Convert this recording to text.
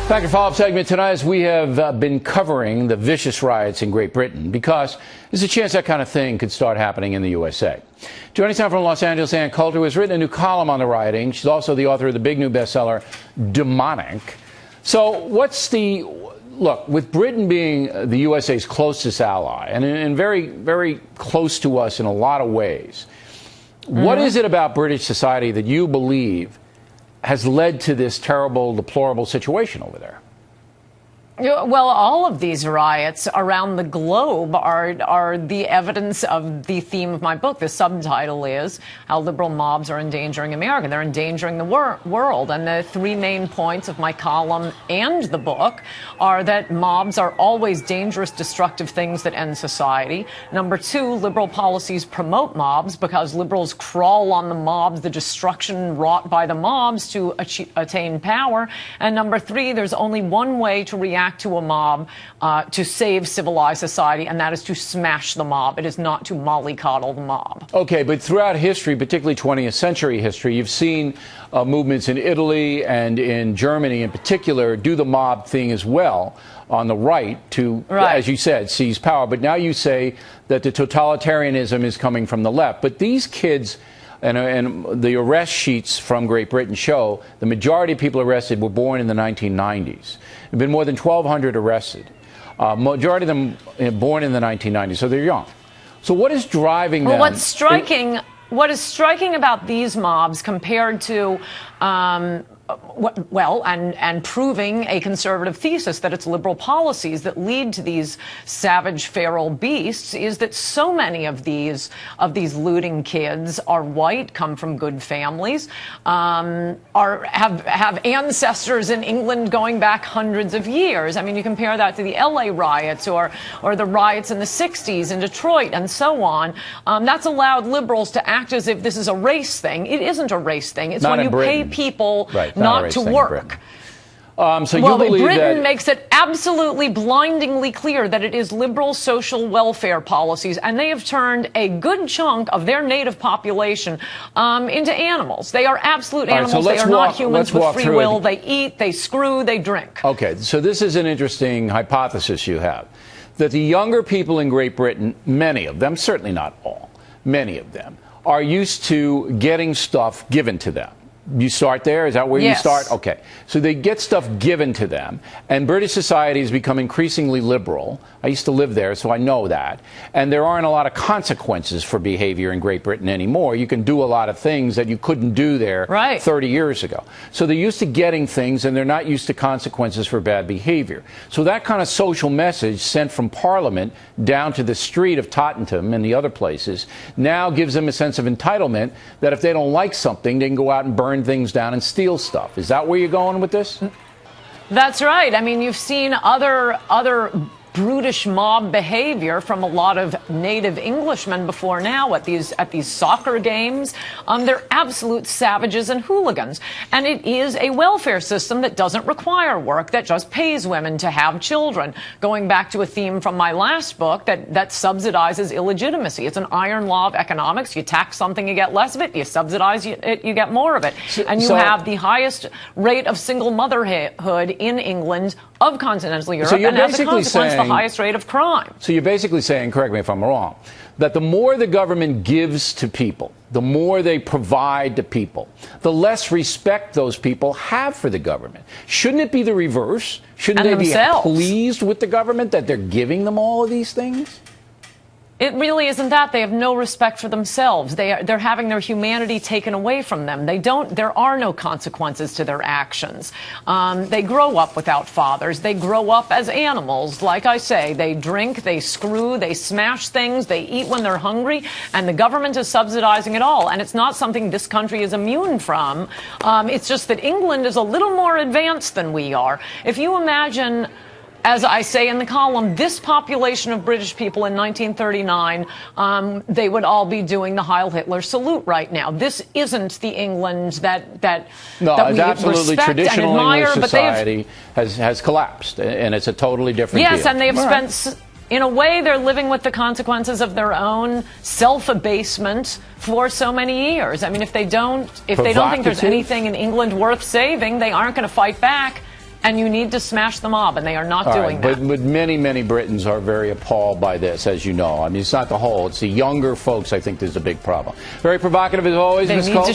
Back to follow-up segment tonight as we have been covering the vicious riots in Great Britain because there's a chance that kind of thing could start happening in the USA. Joining us now from Los Angeles, Coulter, who has written a new column on the rioting. She's also the author of the big new bestseller, Demonic. So look, with Britain being the USA's closest ally and very, very close to us in a lot of ways, what is it about British society that you believe has led to this terrible, deplorable situation over there? Well, all of these riots around the globe are the evidence of the theme of my book. The subtitle is How Liberal Mobs Are Endangering America. They're endangering the world. And the three main points of my column and the book are that mobs are always dangerous, destructive things that end society. Number two, liberal policies promote mobs because liberals crawl on the mobs, the destruction wrought by the mobs to attain power. And number three, there's only one way to react to a mob to save civilized society, and that is to smash the mob. It is not to mollycoddle the mob. Okay, but throughout history, particularly 20th century history, you've seen movements in Italy and in Germany in particular do the mob thing as well on the right to, as you said, seize power. But now you say that the totalitarianism is coming from the left. But these kids, and the arrest sheets from Great Britain show the majority of people arrested were born in the 1990s. There have been more than 1,200 arrested. Majority of them born in the 1990s, so they're young. So what is driving them? What is striking about these mobs compared to and proving a conservative thesis that it's liberal policies that lead to these savage feral beasts is that so many of these looting kids are white, come from good families, have ancestors in England going back hundreds of years. I mean, you compare that to the LA riots or the riots in the 60s in Detroit and so on. That's allowed liberals to act as if this is a race thing. It isn't a race thing. It's when you pay people not to work. So you believe Britain makes it absolutely blindingly clear that it is liberal social welfare policies, and they have turned a good chunk of their native population into animals. They are absolute animals. They are not humans with free will. They eat, they screw, they drink. Okay, so this is an interesting hypothesis you have, that the younger people in Great Britain, many of them, certainly not all, many of them, are used to getting stuff given to them. You start there? Is that where you start? Okay. So they get stuff given to them, and British society has become increasingly liberal. I used to live there, so I know that. And there aren't a lot of consequences for behavior in Great Britain anymore. You can do a lot of things that you couldn't do there 30 years ago. So they're used to getting things, and they're not used to consequences for bad behavior. So that kind of social message sent from Parliament down to the street of Tottenham and the other places now gives them a sense of entitlement that if they don't like something, they can go out and burn things down and steal stuff. Is that where you're going with this? That's right. I mean, you've seen other brutish mob behavior from a lot of native Englishmen before now at these soccer games. They're absolute savages and hooligans. And it is a welfare system that doesn't require work, that just pays women to have children. Going back to a theme from my last book that subsidizes illegitimacy. It's an iron law of economics. You tax something, you get less of it. You subsidize it, you get more of it. And you have the highest rate of single motherhood in England of continental Europe, and as a consequence, the highest rate of crime. So you're basically saying, correct me if I'm wrong, that the more the government gives to people, the more they provide to people, the less respect those people have for the government. Shouldn't it be the reverse? Shouldn't they be pleased with the government that they're giving them all of these things? It really isn't that. They have no respect for themselves. They're having their humanity taken away from them. There are no consequences to their actions. They grow up without fathers. They grow up as animals. Like I say, they drink, they screw, they smash things, they eat when they're hungry, and the government is subsidizing it all. And it's not something this country is immune from. It's just that England is a little more advanced than we are. If you imagine, as I say in the column, this population of British people in 1939, they would all be doing the Heil Hitler salute right now. This isn't the England that we absolutely respect and admire. English society has collapsed, and it's a totally different deal. And they've spent, in a way, they're living with the consequences of their own self-abasement for so many years. I mean, if they don't think there's anything in England worth saving, they aren't going to fight back. and you need to smash the mob, and they are not doing that. But many, many Britons are very appalled by this, as you know. I mean, it's not the whole. It's the younger folks, I think, there's a big problem. Very provocative as always, Ms. Coulter.